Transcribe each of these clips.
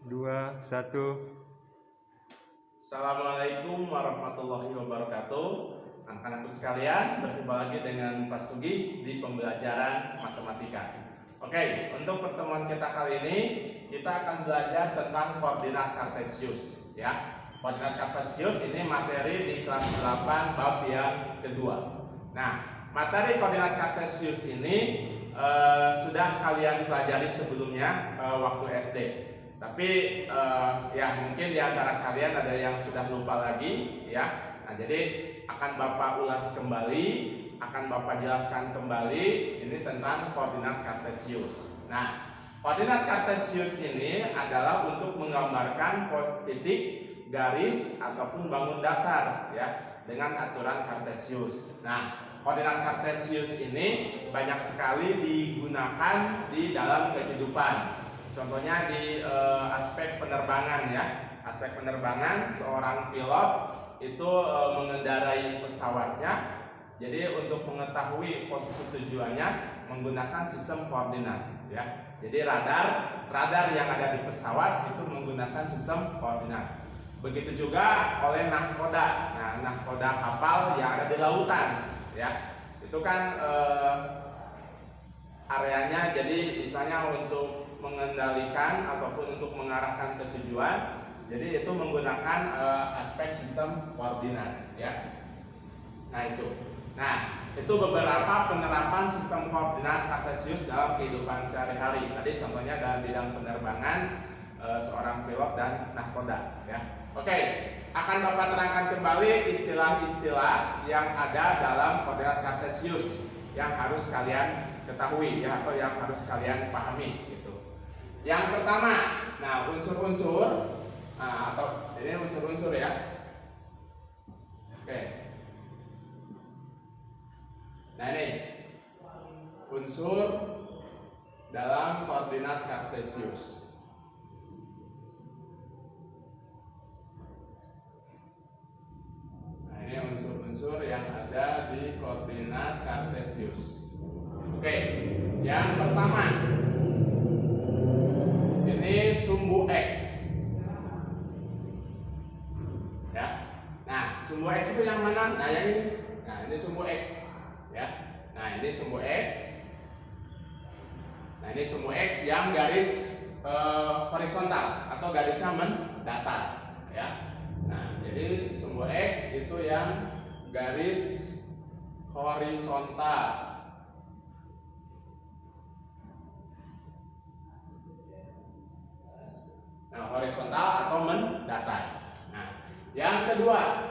2, 1. Assalamualaikum warahmatullahi wabarakatuh. Anak-anakku sekalian, berjumpa lagi dengan Pak Sugih di pembelajaran matematika. Oke, untuk pertemuan kita kali ini kita akan belajar tentang koordinat kartesius ya. Koordinat kartesius ini materi di kelas 8 bab yang kedua. Nah, materi koordinat kartesius ini sudah kalian pelajari sebelumnya waktu SD. Tapi ya mungkin di antara kalian ada yang sudah lupa lagi ya. Nah, jadi akan Bapak ulas kembali, akan Bapak jelaskan kembali ini tentang koordinat kartesius. Nah, koordinat kartesius ini adalah untuk menggambarkan titik, garis ataupun bangun datar ya dengan aturan kartesius. Nah, koordinat kartesius ini banyak sekali digunakan di dalam kehidupan. Contohnya di aspek penerbangan ya. Aspek penerbangan, seorang pilot itu mengendarai pesawatnya. Jadi untuk mengetahui posisi tujuannya menggunakan sistem koordinat ya. Jadi radar yang ada di pesawat itu menggunakan sistem koordinat. Begitu juga oleh nahkoda. Nah, nahkoda kapal yang ada di lautan ya. Itu kan areanya jadi istilahnya untuk mengendalikan ataupun untuk mengarahkan ke tujuan. Jadi itu menggunakan aspek sistem koordinat ya. Nah, itu beberapa penerapan sistem koordinat kartesius dalam kehidupan sehari-hari. Tadi contohnya dalam bidang penerbangan, seorang pilot dan nahkoda ya. Oke, akan Bapak terangkan kembali istilah-istilah yang ada dalam koordinat kartesius yang harus kalian ketahui ya, atau yang harus kalian pahami gitu. Yang pertama, nah unsur-unsur, atau ini unsur-unsur ya. Oke. Nah ini unsur dalam koordinat kartesius. Nah ini unsur-unsur yang ada di koordinat kartesius. Oke, yang pertama ini sumbu X ya. Nah, sumbu X itu yang mana? Nah, yang ini. Nah, ini sumbu X ya. Nah, ini sumbu X. Nah, ini sumbu X yang garis horizontal atau garisnya mendatar ya. Nah, jadi sumbu X itu yang garis horizontal. Nah, horizontal atau mendatar. Nah, yang kedua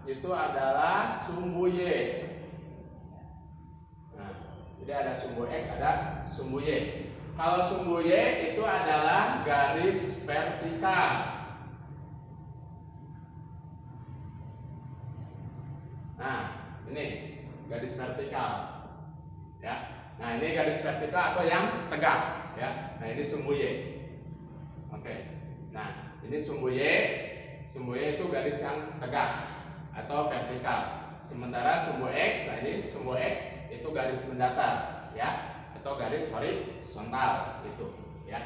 itu adalah sumbu Y. Nah, jadi ada sumbu X, ada sumbu Y. Kalau sumbu Y itu adalah garis vertikal. Nah, ini garis vertikal. Ya. Nah, ini garis vertikal atau yang tegak ya. Nah, ini sumbu Y. Oke. Nah, ini sumbu Y. Sumbu Y itu garis yang tegak atau vertikal. Sementara sumbu X, nah ini sumbu X itu garis mendatar ya, atau garis horizontal itu ya.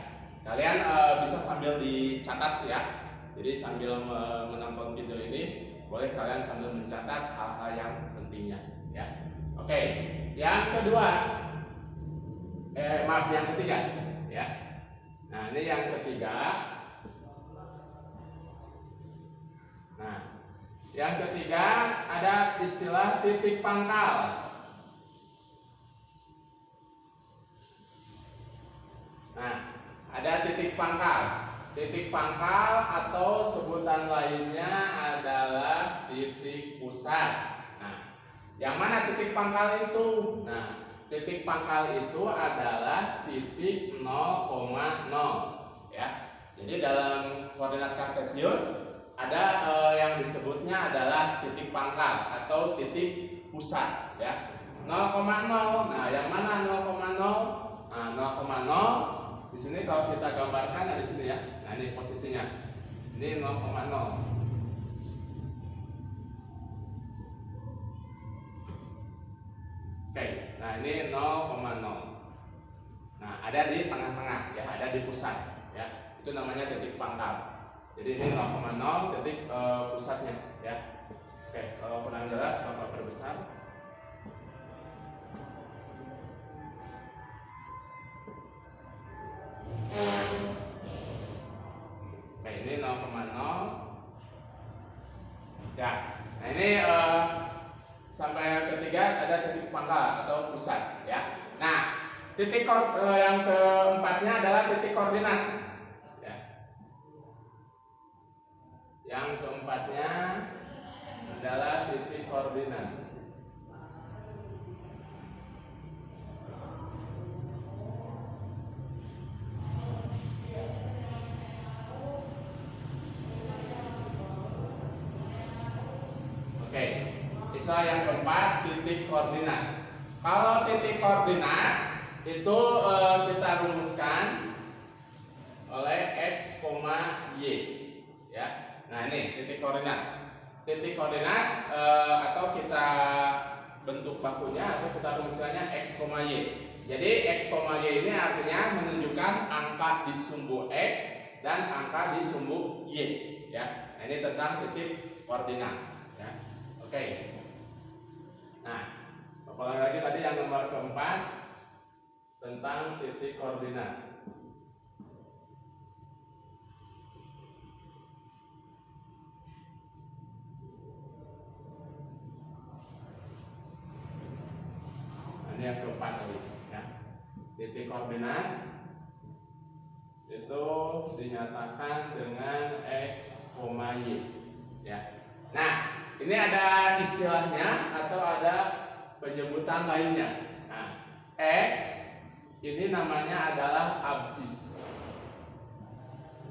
Kalian bisa sambil dicatat ya. Jadi sambil menonton video ini boleh kalian sambil mencatat hal-hal yang pentingnya ya. Oke. Yang kedua, yang ketiga ya. Nah, ini yang ketiga. Nah, yang ketiga ada istilah titik pangkal. Nah, ada titik pangkal. Titik pangkal atau sebutan lainnya adalah titik pusat. Nah, yang mana titik pangkal itu? Nah, titik pangkal itu adalah titik 0,0 ya. Jadi dalam koordinat kartesius ada yang disebutnya adalah titik pangkal atau titik pusat ya. 0,0. Nah, yang mana 0,0? Nah, 0,0 di sini kalau kita gambarkan nah di sini ya. Nah, ini posisinya. Ini 0,0. Oke. Nah, ini 0,0. Nah, ada ada di tengah-tengah ya, ada di pusat ya. Itu namanya titik pangkal. Jadi ini 0,0 titik pusatnya ya. Oke, kalau kurang jelas Bapak perbesar. Oke, ini 0,0 ya. Nah ini sampai ketiga ada titik pangkal atau pusat ya. Nah, titik yang keempatnya adalah titik koordinat. Yang keempatnya adalah titik koordinat. Oke, istilah yang keempat titik koordinat. Kalau titik koordinat itu kita rumuskan oleh x, y ya. Nah ini titik koordinat. Titik koordinat atau kita bentuk bakunya atau kita rumuskannya x, y. Jadi x, y ini artinya menunjukkan angka di sumbu x dan angka di sumbu y. Ya, nah, ini tentang titik koordinat. Ya, oke. Nah, apalagi lagi tadi yang nomor keempat tentang titik koordinat. Ini yang keempat tadi ya. Titik koordinat itu dinyatakan dengan x, y ya. Nah, ini ada istilahnya atau ada penyebutan lainnya. Nah, x ini namanya adalah absis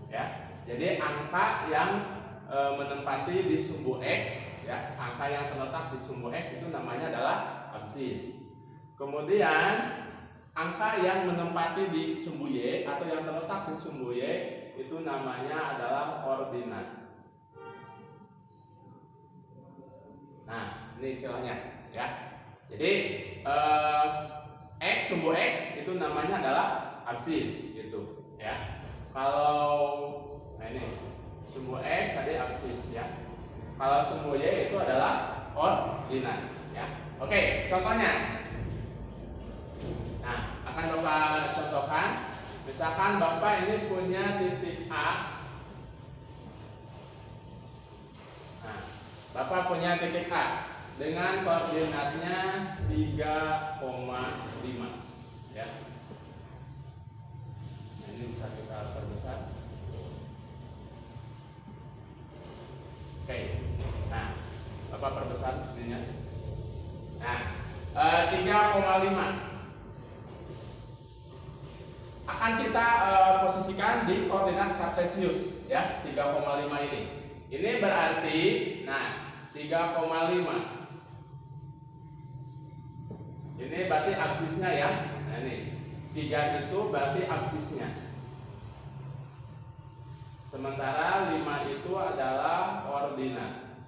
ya. Jadi angka yang menempati di sumbu x ya, angka yang terletak di sumbu x itu namanya adalah absis. Kemudian angka yang menempati di sumbu y atau yang terletak di sumbu y itu namanya adalah koordinat. Nah, ini istilahnya ya. Jadi x sumbu x itu namanya adalah absis gitu ya. Kalau nah ini sumbu x tadi absis ya. Kalau sumbu y itu adalah koordinat ya. Oke, contohnya. Nah, akan Bapak contohkan. Misalkan Bapak ini punya titik A. Nah, Bapak punya titik A dengan koordinatnya 3,5 ya. Nah, ini bisa kita perbesar. Oke. Nah, Bapak perbesar ininya. Nah, 3,5 akan kita posisikan di koordinat kartesius ya, 3,5 ini. Ini berarti nah 3,5 ini berarti absisnya ya. Nah ini 3 itu berarti absisnya. Sementara 5 itu adalah koordinat.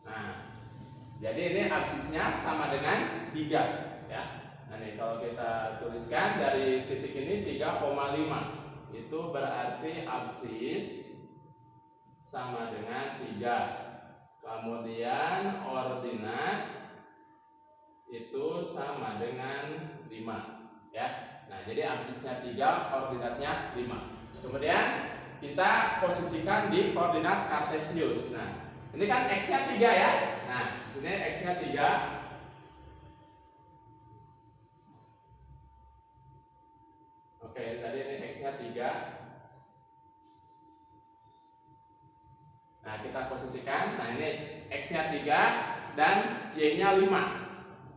Nah, jadi ini absisnya sama dengan 3 ya. Nah ini kalau kita tuliskan dari titik ini 3,5 itu berarti absis sama dengan 3. Kemudian ordinat itu sama dengan 5 ya. Nah jadi absisnya 3, ordinatnya 5. Kemudian kita posisikan di koordinat kartesius. Nah ini kan x-nya 3 ya. Nah di sini x-nya 3. Oke, tadi ini x-nya 3. Nah, kita posisikan. Nah, ini x-nya 3 dan y-nya 5.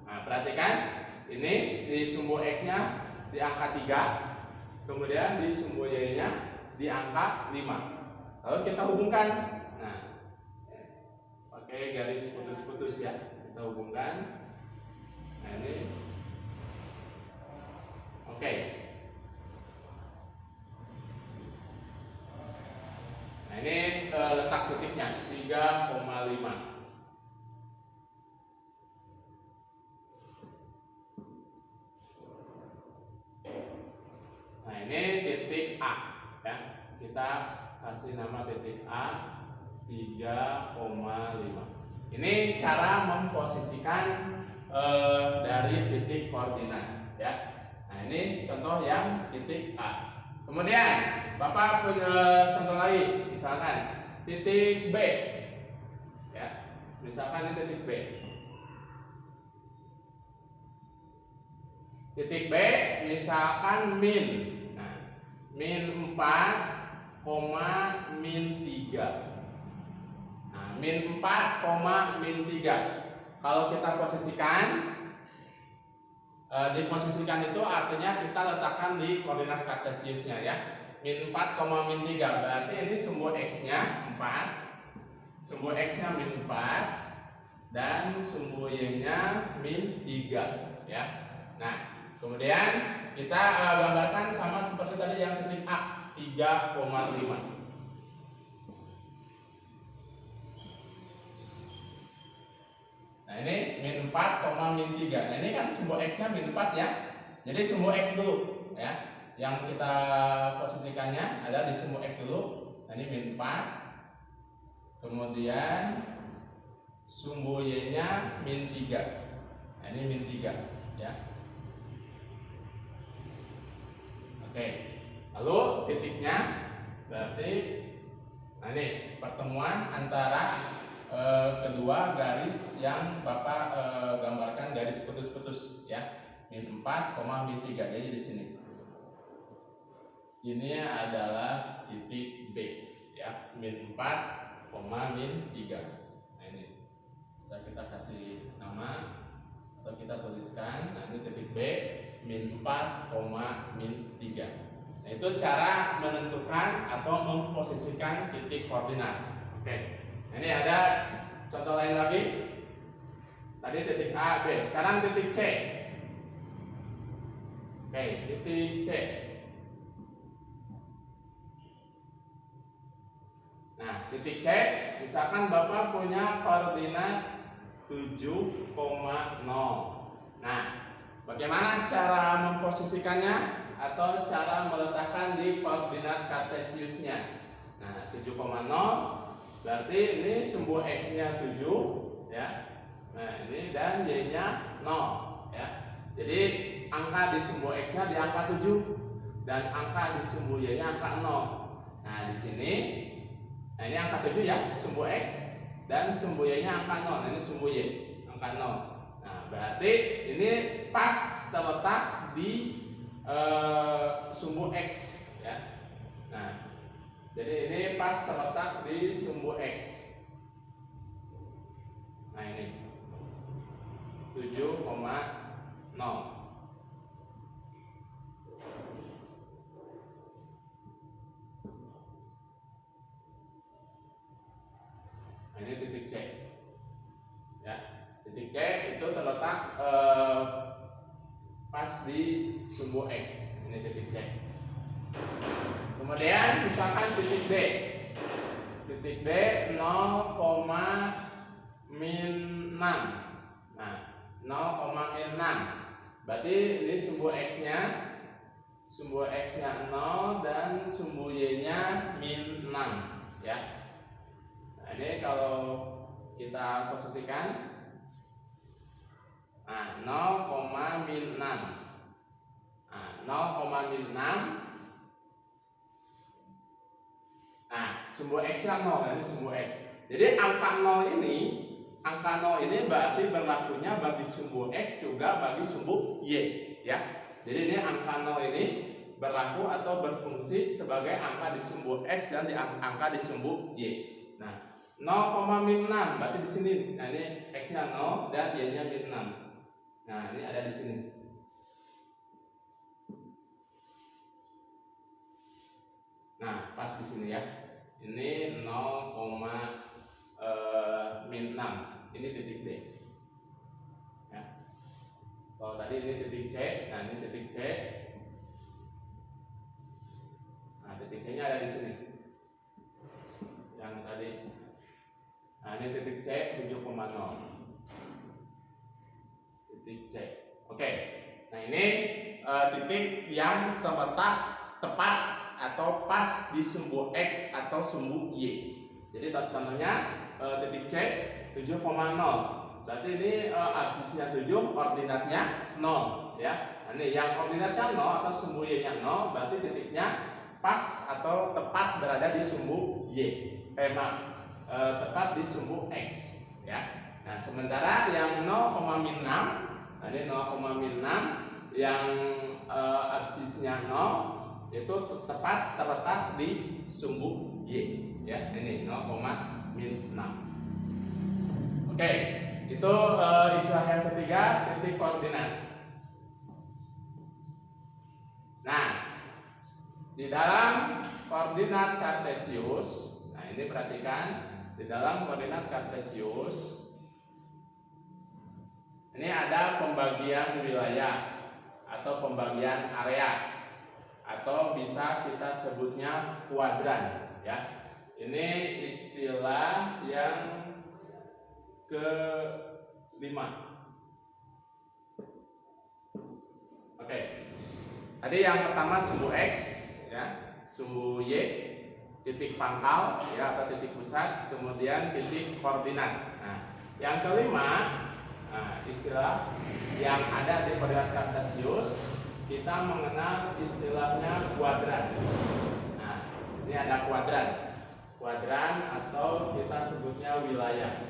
Nah, perhatikan. Ini di sumbu x-nya di angka 3. Kemudian di sumbu y-nya di angka 5. Lalu kita hubungkan. Nah, pakai garis putus-putus ya. Kita hubungkan. Nah, ini. Oke. Nah ini letak titiknya 3,5. ini titik A ya. Kita kasih nama titik A 3,5. Ini cara memposisikan dari titik koordinat ya. Nah, ini contoh yang titik A. Kemudian Bapak punya contoh lain, misalkan titik B ya. Misalkan ini titik B. Titik B misalkan min. Nah, min 4, min 3. Nah, min 4, min 3. Kalau kita posisikan, diposisikan itu artinya kita letakkan di koordinat kartesiusnya ya. Min 4, min 3 berarti ini sumbu x-nya 4, sumbu x-nya min 4, dan sumbu y-nya min 3 ya. Nah, kemudian kita gambarkan sama seperti tadi yang titik A 3,5. Nah, ini min 4, min 3. Nah, ini kan sumbu x-nya min 4 ya. Jadi sumbu x dulu ya. Yang kita posisikannya adalah di sumbu x dulu. Nah, ini min 4. Kemudian sumbu y-nya min 3. Nah, ini min 3 ya. Oke. Lalu titiknya berarti nah ini pertemuan antara kedua garis yang Bapak gambarkan garis putus-putus ya. Min 4, min 3. Jadi di sini. Ini adalah titik B ya. Min 4, min 3. Nah, ini bisa kita kasih nama atau kita tuliskan. Nah, ini titik B min 4, min 3. Nah, itu cara menentukan atau memposisikan titik koordinat. Oke. Ini ada contoh lain lagi. Tadi titik A, B. Sekarang titik C. Oke, titik C. Nah, titik C, misalkan Bapak punya koordinat 7,0. Nah, bagaimana cara memposisikannya atau cara meletakkan di koordinat kartesiusnya? Nah, 7,0 berarti ini sumbu x-nya 7 ya. Nah, ini dan y-nya 0 ya. Jadi angka di sumbu x-nya di angka 7 dan angka di sumbu y-nya angka 0. Nah, di sini nah ini angka 7 ya, sumbu x, dan sumbu y-nya angka 0. Nah, ini sumbu y, angka 0. Nah, berarti ini pas terletak di sumbu x ya. Nah, jadi ini pas terletak di sumbu x. Nah, ini 7,0. Ini titik C ya. Titik C itu terletak pas di sumbu x. Ini titik C. Kemudian misalkan titik D. Titik D 0, min 6. Nah, 0, min 6. Berarti ini sumbu x-nya 0 dan sumbu y-nya min 6 ya. Nah, ini kalau kita posisikan nah 0, min 6. Nah, 0, min 6. Nah, sumbu x-nya 0, ini sumbu x. Jadi angka 0 ini berarti berlakunya bagi sumbu x juga bagi sumbu y ya. Jadi ini angka 0 ini berlaku atau berfungsi sebagai angka di sumbu x dan angka di sumbu y. Nah, 0, min 6 berarti di sini. Nah, ini x-nya 0 dan y-nya min 6. Nah, ini ada di sini. Nah, pas di sini ya. Ini 0, min 6. Ini titik D. Ya. Kalau tadi ini titik C, nah ini titik C. Nah, titik C-nya ada di sini. Yang tadi. Nah, ini titik C 7,0. Titik C. Oke. Nah, ini titik yang terletak tepat atau pas di sumbu X atau sumbu Y. Jadi contohnya titik C 7,0. Berarti ini absisnya 7, ordinatnya 0 ya. Nah, ini yang ordinatnya 0 atau sumbu Y-nya 0, berarti titiknya pas atau tepat berada di sumbu Y. Tepat di sumbu X ya. Nah, sementara yang 0,6, nah ini 0,6 yang absisnya 0 itu tepat terletak di sumbu Y ya. Ini 0,6. Oke, itu istilah yang ketiga, titik koordinat. Nah, di dalam koordinat kartesius, nah ini perhatikan, di dalam koordinat kartesius ini ada pembagian wilayah atau pembagian area atau bisa kita sebutnya kuadran ya. Ini istilah yang kelima. Oke. Tadi yang pertama sumbu X ya, sumbu Y, titik pangkal ya atau titik pusat, kemudian titik koordinat. Nah, yang kelima, nah, istilah yang ada di koordinat kartesius kita mengenal istilahnya kuadran. Nah, ini ada kuadran atau kita sebutnya wilayah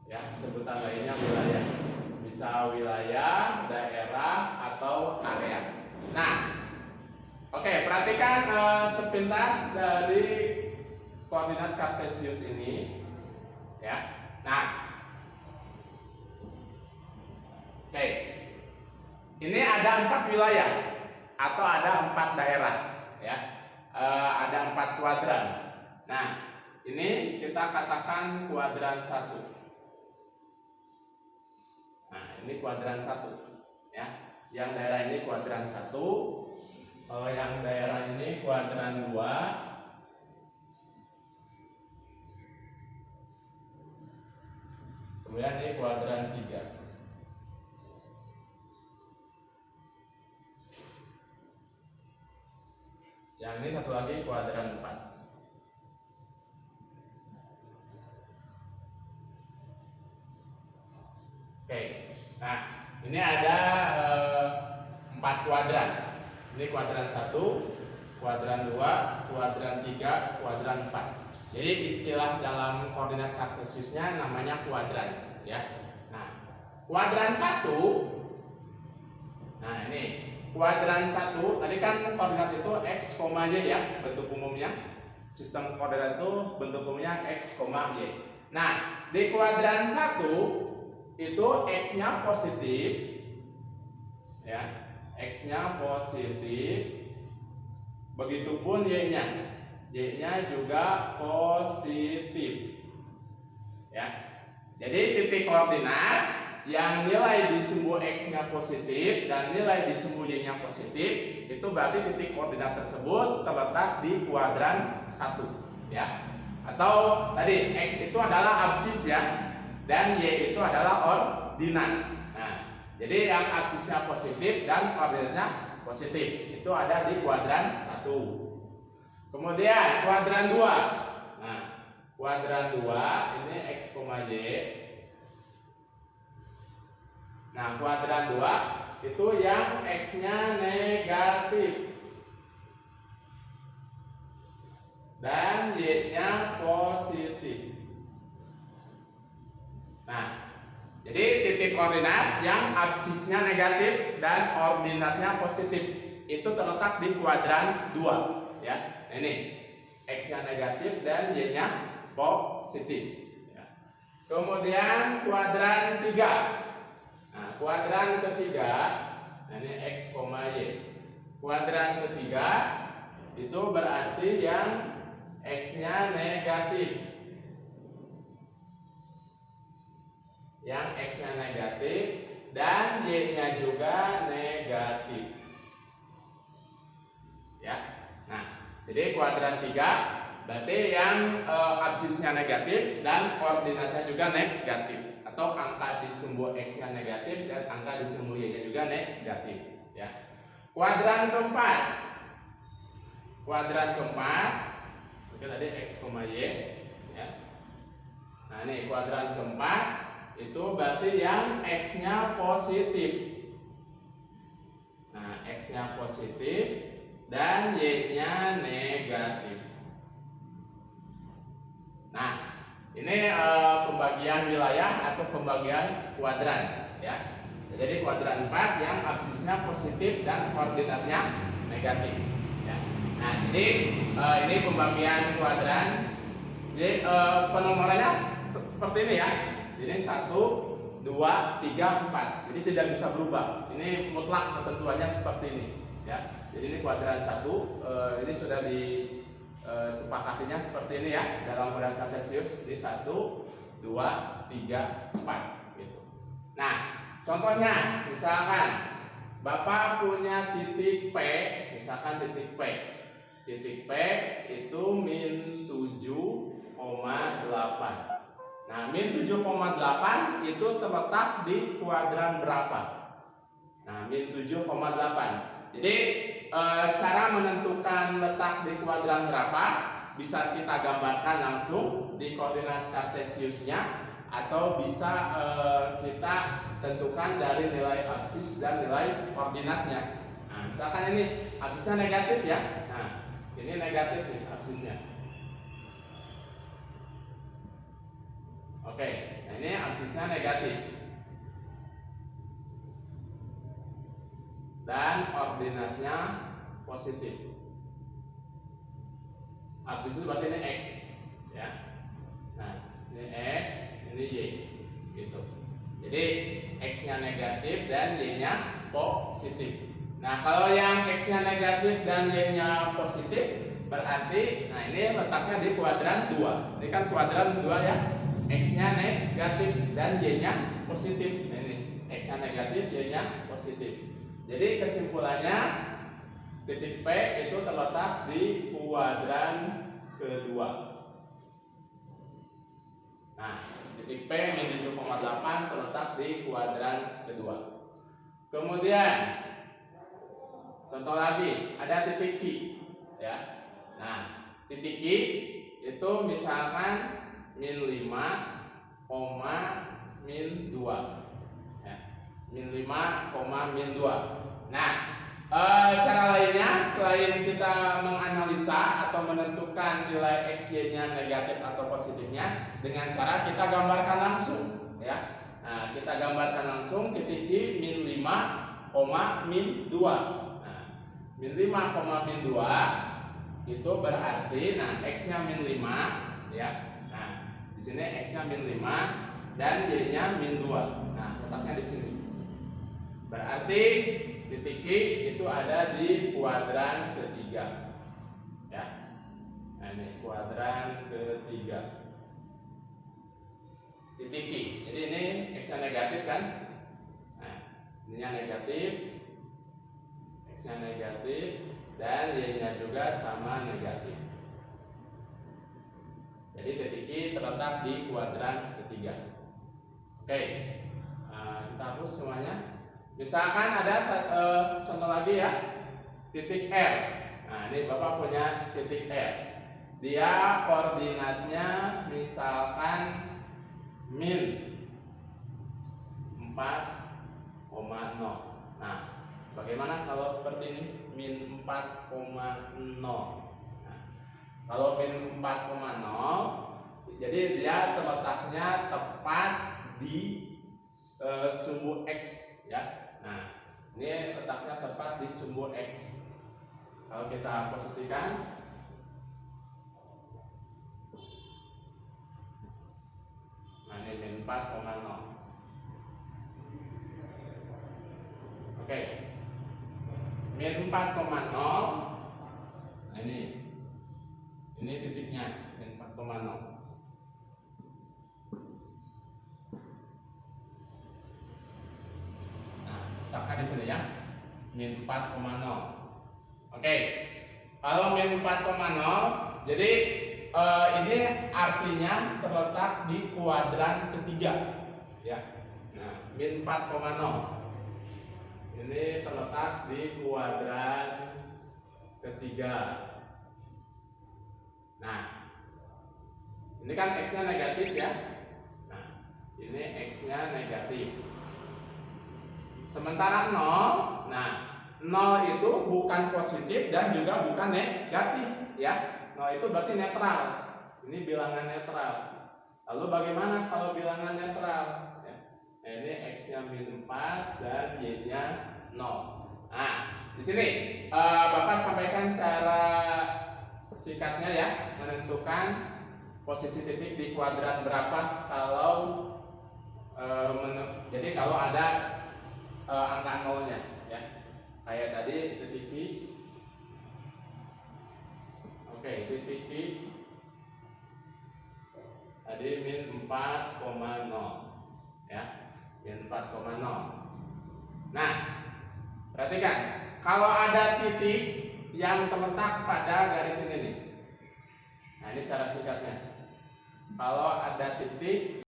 ya, sebutan lainnya wilayah, bisa wilayah, daerah atau area. Nah, oke, perhatikan sepintas dari koordinat kartesius ini ya. Nah, oke, ini ada 4 wilayah atau ada 4 daerah ya, ada 4 kuadran. Nah, ini kita katakan kuadran 1. Nah, ini kuadran 1 ya. Yang daerah ini kuadran 1. Kalau yang daerah ini kuadran 2. Kemudian ini kuadran 3. Yang ini satu lagi kuadran 4. Oke, nah ini ada 4 kuadran. Ini kuadran 1, kuadran 2, kuadran 3, kuadran 4. Jadi istilah dalam koordinat kartesiusnya namanya kuadran ya. Nah, kuadran 1. Nah, ini kuadran 1 tadi kan koordinat itu X, Y ya, bentuk umumnya. Sistem koordinat itu bentuk umumnya X, Y. Nah, di kuadran 1 itu X-nya positif ya, X-nya positif, begitupun Y-nya juga positif ya. Jadi titik koordinat yang nilai di sumbu X-nya positif dan nilai di sumbu Y-nya positif, itu berarti titik koordinat tersebut terletak di kuadran 1 ya. Atau tadi X itu adalah absis ya, dan Y itu adalah ordinat. Nah, jadi yang absisnya positif dan ordinatnya positif itu ada di kuadran 1. Kemudian kuadran 2. Nah, kuadran 2 ini X, Y. Nah, kuadran 2 itu yang X-nya negatif dan Y-nya positif. Nah, jadi titik koordinat yang absisnya negatif dan ordinatnya positif itu terletak di kuadran 2 ya. Nah, ini X-nya negatif dan Y-nya positif ya. Kemudian kuadran 3. Nah, kuadran ketiga, nah ini X, Y. Kuadran ketiga itu berarti yang X-nya negatif. Yang X-nya negatif dan Y-nya juga negatif ya. Nah, jadi kuadran 3 berarti yang absisnya negatif dan koordinatnya juga negatif, atau angka di sumbu X-nya negatif dan angka di sumbu Y-nya juga negatif ya. Kuadran keempat. kuadran keempat, oke tadi X, Y ya. Nah ini kuadran keempat itu berarti yang X-nya positif. Nah X-nya positif dan Y-nya negatif. Nah ini pembagian wilayah atau pembagian kuadran ya. Jadi kuadran 4 yang absisnya positif dan koordinatnya negatif ya. Nah jadi ini pembagian kuadran. Jadi penomorannya seperti ini ya. Ini 1, 2, 3, 4. Jadi tidak bisa berubah. Ini mutlak ketentuannya seperti ini ya. Jadi ini kuadran 1 ini sudah disepakatinya seperti ini ya dalam kuadran kartesius. Jadi 1, 2, 3, 4 gitu. Nah, contohnya misalkan Bapak punya titik P, misalkan titik P. Titik P itu min 7,8. Nah, min 7,8 itu terletak di kuadran berapa? Nah, min 7,8. Jadi cara menentukan letak di kuadran berapa bisa kita gambarkan langsung di koordinat kartesiusnya, atau bisa kita tentukan dari nilai absis dan nilai koordinatnya. Nah, misalkan ini absisnya negatif ya. Nah, ini negatif nih absisnya. Oke, nah ini absisnya negatif. Dan koordinatnya positif. Absis itu berarti ini X ya. Nah, ini X, ini Y gitu. Jadi X-nya negatif dan Y-nya positif. Nah, kalau yang X-nya negatif dan Y-nya positif berarti nah ini letaknya di kuadran 2. Ini kan kuadran 2 ya. X-nya negatif dan Y-nya positif. Nah, ini X-nya negatif, Y-nya positif. Jadi kesimpulannya titik P itu terletak di kuadran kedua. Nah, titik P min 7,8 terletak di kuadran kedua. Kemudian contoh lagi ada titik Q ya. Nah, titik Q itu misalkan min 5, min 2 ya. Min 5, min 2. Nah, cara lainnya selain kita menganalisa atau menentukan nilai XY-nya negatif atau positifnya dengan cara kita gambarkan langsung ya. Nah, kita gambarkan langsung titik Q min 5, min 2. Nah, min 5, min 2 itu berarti nah X-nya min 5 ya. Nah, di sini X-nya min 5 dan Y-nya min 2. Nah, letaknya di sini. Berarti titik Q itu ada di kuadran ketiga ya. Nah, ini kuadran ketiga titik Q. Jadi ini X-nya negatif kan. Nah, ininya negatif, X-nya negatif dan Y-nya juga sama negatif. Jadi titik Q terletak di kuadran ketiga. Oke, kita hapus semuanya. Misalkan ada contoh lagi ya, titik R. Nah, ini Bapak punya titik R. Dia koordinatnya misalkan min 4,0. Nah, bagaimana kalau seperti ini? Min 4,0. Nah, kalau min 4,0, jadi dia terletaknya tepat di sumbu X ya. Nah, ini letaknya tepat di sumbu X. Kalau kita posisikan, nah ini min 4,0. Oke, min 4,0. Nah ini titiknya min 4,0. Letakkan di sini ya, min 4,0. Oke, kalau min 4,0, jadi ini artinya terletak di kuadran ketiga, ya. Nah, min 4,0 ini terletak di kuadran ketiga. Nah, ini kan X-nya negatif ya. Nah, ini X-nya negatif. Sementara 0, nah 0 itu bukan positif dan juga bukan negatif ya. 0 itu berarti netral. Ini bilangan netral. Lalu bagaimana kalau bilangan netral? Ya. Nah, ini X-nya min 4 dan Y-nya 0. Nah, di sini Bapak sampaikan cara sikatnya ya, menentukan posisi titik di kuadran berapa kalau jadi kalau ada angka nolnya ya. Kayak tadi titik I. Oke, titik I tadi min 4,0 ya. Min 4,0. Nah, perhatikan, kalau ada titik yang terletak pada garis ini nih. Nah, ini cara sikatnya. Kalau ada titik